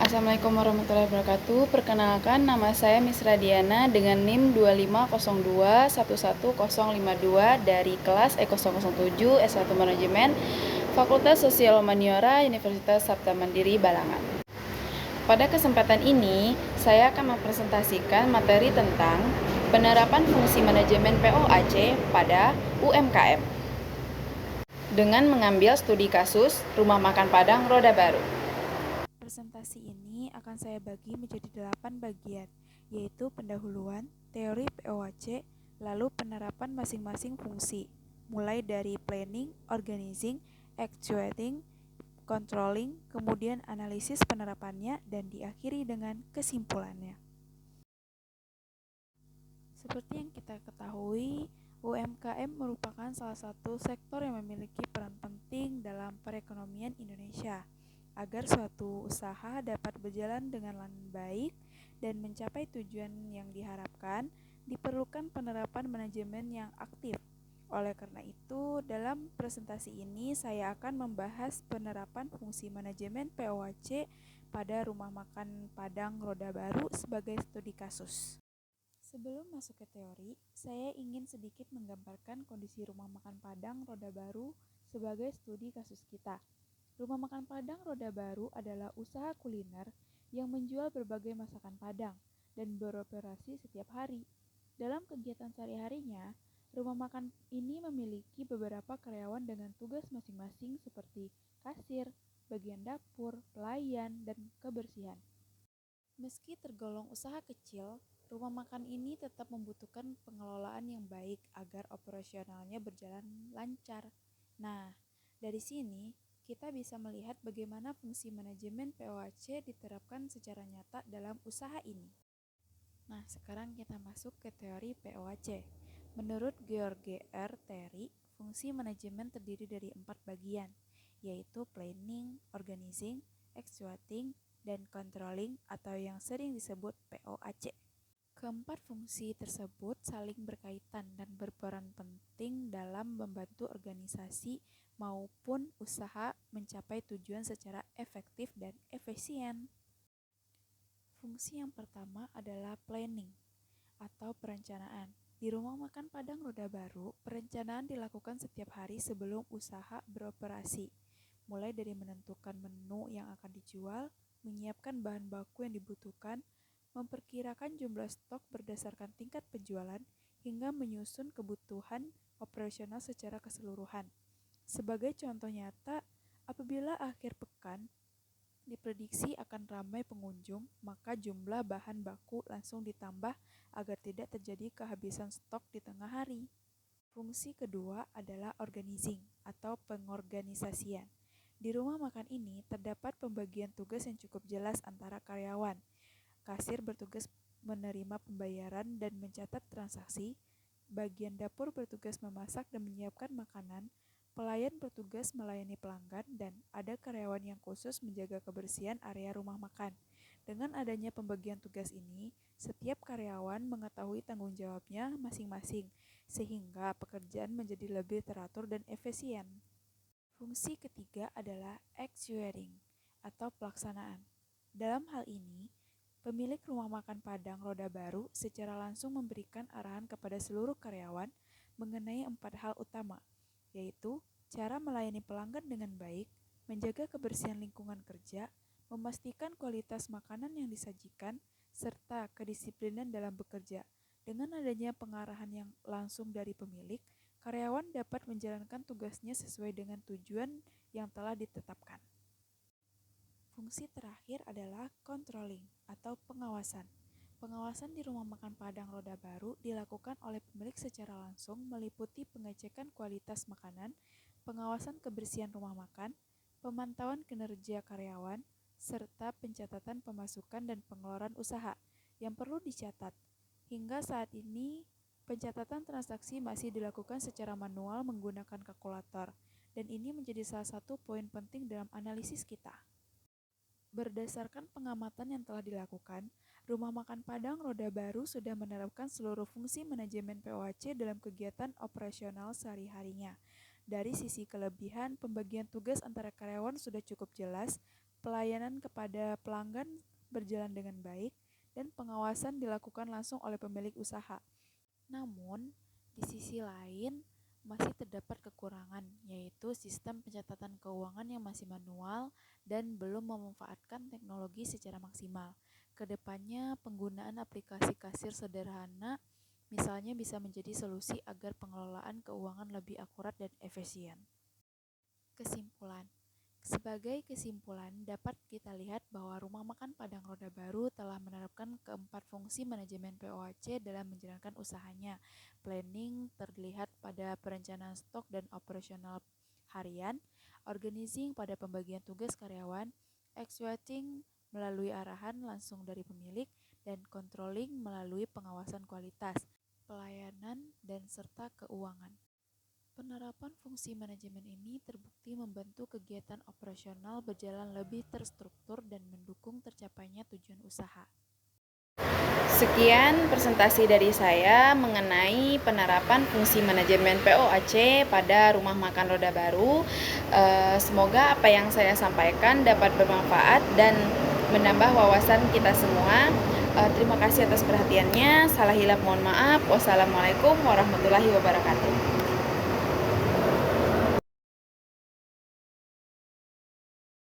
Assalamualaikum warahmatullahi wabarakatuh. Perkenalkan, nama saya Miss Radiana dengan NIM 2502111052 dari kelas E007 S1 Manajemen Fakultas Sosial Humaniora Universitas Sabta Mandiri Balangan. Pada kesempatan ini, saya akan mempresentasikan materi tentang penerapan fungsi manajemen POAC pada UMKM dengan mengambil studi kasus Rumah Makan Padang Roda Baru. Presentasi ini akan saya bagi menjadi 8 bagian, yaitu pendahuluan, teori POAC, lalu penerapan masing-masing fungsi, mulai dari planning, organizing, actuating, controlling, kemudian analisis penerapannya, dan diakhiri dengan kesimpulannya. Seperti yang kita ketahui, UMKM merupakan salah satu sektor yang memiliki peran penting dalam perekonomian Indonesia. Agar suatu usaha dapat berjalan dengan baik dan mencapai tujuan yang diharapkan, diperlukan penerapan manajemen yang aktif. Oleh karena itu, dalam presentasi ini saya akan membahas penerapan fungsi manajemen POAC pada Rumah Makan Padang Roda Baru sebagai studi kasus. Sebelum masuk ke teori, saya ingin sedikit menggambarkan kondisi Rumah Makan Padang Roda Baru sebagai studi kasus kita. Rumah Makan Padang Roda Baru adalah usaha kuliner yang menjual berbagai masakan Padang dan beroperasi setiap hari. Dalam kegiatan sehari-harinya, rumah makan ini memiliki beberapa karyawan dengan tugas masing-masing seperti kasir, bagian dapur, pelayan, dan kebersihan. Meski tergolong usaha kecil, rumah makan ini tetap membutuhkan pengelolaan yang baik agar operasionalnya berjalan lancar. Nah, dari sini kita bisa melihat bagaimana fungsi manajemen POAC diterapkan secara nyata dalam usaha ini. Nah, sekarang kita masuk ke teori POAC. Menurut George R. Terry, fungsi manajemen terdiri dari 4 bagian, yaitu planning, organizing, actuating, dan controlling atau yang sering disebut POAC. Keempat fungsi tersebut saling berkaitan dan berperan penting dalam membantu organisasi maupun usaha mencapai tujuan secara efektif dan efisien. Fungsi yang pertama adalah planning atau perencanaan. Di Rumah Makan Padang Roda Baru, perencanaan dilakukan setiap hari sebelum usaha beroperasi, mulai dari menentukan menu yang akan dijual, menyiapkan bahan baku yang dibutuhkan, memperkirakan jumlah stok berdasarkan tingkat penjualan, hingga menyusun kebutuhan operasional secara keseluruhan. Sebagai contoh nyata, apabila akhir pekan diprediksi akan ramai pengunjung, maka jumlah bahan baku langsung ditambah agar tidak terjadi kehabisan stok di tengah hari. Fungsi kedua adalah organizing atau pengorganisasian. Di rumah makan ini terdapat pembagian tugas yang cukup jelas antara karyawan. Kasir bertugas menerima pembayaran dan mencatat transaksi, bagian dapur bertugas memasak dan menyiapkan makanan, pelayan bertugas melayani pelanggan, dan ada karyawan yang khusus menjaga kebersihan area rumah makan. Dengan adanya pembagian tugas ini, setiap karyawan mengetahui tanggung jawabnya masing-masing, sehingga pekerjaan menjadi lebih teratur dan efisien. Fungsi ketiga adalah actuating atau pelaksanaan. Dalam hal ini, pemilik rumah makan Padang Roda Baru secara langsung memberikan arahan kepada seluruh karyawan mengenai 4 hal utama, yaitu cara melayani pelanggan dengan baik, menjaga kebersihan lingkungan kerja, memastikan kualitas makanan yang disajikan, serta kedisiplinan dalam bekerja. Dengan adanya pengarahan yang langsung dari pemilik, karyawan dapat menjalankan tugasnya sesuai dengan tujuan yang telah ditetapkan. Fungsi terakhir adalah controlling atau pengawasan. Pengawasan di Rumah Makan Padang Roda Baru dilakukan oleh pemilik secara langsung meliputi pengecekan kualitas makanan, pengawasan kebersihan rumah makan, pemantauan kinerja karyawan, serta pencatatan pemasukan dan pengeluaran usaha. Yang perlu dicatat, hingga saat ini pencatatan transaksi masih dilakukan secara manual menggunakan kalkulator, dan ini menjadi salah satu poin penting dalam analisis kita. Berdasarkan pengamatan yang telah dilakukan, Rumah Makan Padang Roda Baru sudah menerapkan seluruh fungsi manajemen POAC dalam kegiatan operasional sehari-harinya. Dari sisi kelebihan, pembagian tugas antara karyawan sudah cukup jelas, pelayanan kepada pelanggan berjalan dengan baik, dan pengawasan dilakukan langsung oleh pemilik usaha. Namun, di sisi lain, masih terdapat kekurangan, yaitu sistem pencatatan keuangan yang masih manual dan belum memanfaatkan teknologi secara maksimal. Kedepannya, penggunaan aplikasi kasir sederhana misalnya bisa menjadi solusi agar pengelolaan keuangan lebih akurat dan efisien. Kesimpulan. Sebagai kesimpulan, dapat kita lihat bahwa Rumah Makan Padang Roda Baru telah menerapkan keempat fungsi manajemen POAC dalam menjalankan usahanya. Planning terlihat pada perencanaan stok dan operasional harian, organizing pada pembagian tugas karyawan, executing melalui arahan langsung dari pemilik, dan controlling melalui pengawasan kualitas, pelayanan, dan serta keuangan. Penerapan fungsi manajemen ini terbukti membantu kegiatan operasional berjalan lebih terstruktur dan mendukung tercapainya tujuan usaha. Sekian presentasi dari saya mengenai penerapan fungsi manajemen POAC pada Rumah Makan Roda Baru. Semoga apa yang saya sampaikan dapat bermanfaat dan menambah wawasan kita semua. Terima kasih atas perhatiannya. Salah hilap mohon maaf. Wassalamualaikum warahmatullahi wabarakatuh.